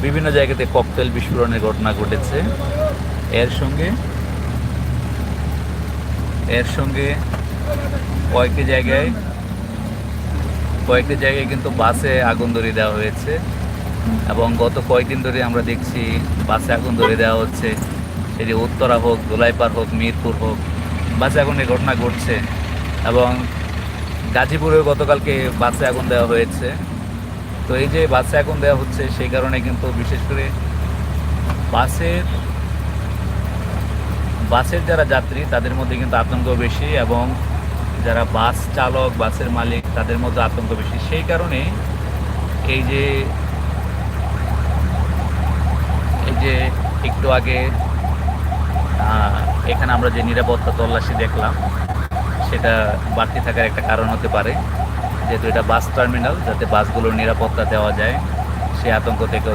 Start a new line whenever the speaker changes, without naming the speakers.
বিভিন্ন জায়গাতে ককটেল বিস্ফোরণের ঘটনা ঘটেছে। এর সঙ্গে এর সঙ্গে কয়েকটি জায়গায় কিন্তু বাসে আগুন ধরিয়ে দেওয়া হয়েছে, এবং গত কয়েকদিন ধরে আমরা দেখছি বাসে আগুন ধরিয়ে দেওয়া হচ্ছে। সেটি উত্তরা হোক, দোলাইপাড় হোক, মিরপুর হোক, বাসে আগুনের ঘটনা ঘটছে। এবং গাজীপুরেও গতকালকে বাসে আগুন দেওয়া হয়েছে। তো এই যে বাসে আগুন দেওয়া হচ্ছে, সেই কারণে কিন্তু বিশেষ করে বাসের বাসের যারা যাত্রী তাদের মধ্যে কিন্তু আতঙ্ক বেশি, এবং যারা বাস চালক, বাসের মালিক, তাদের মধ্যে আতঙ্ক বেশি। সেই কারণে এই যে এই যে একটু আগে এখানে আমরা যে নিরাপত্তা তল্লাশি দেখলাম, সেটা বাড়তি থাকার একটা কারণ হতে পারে। যেহেতু এটা বাস টার্মিনাল, যাতে বাসগুলোর নিরাপত্তা দেওয়া যায়, সেই আতঙ্ক থেকে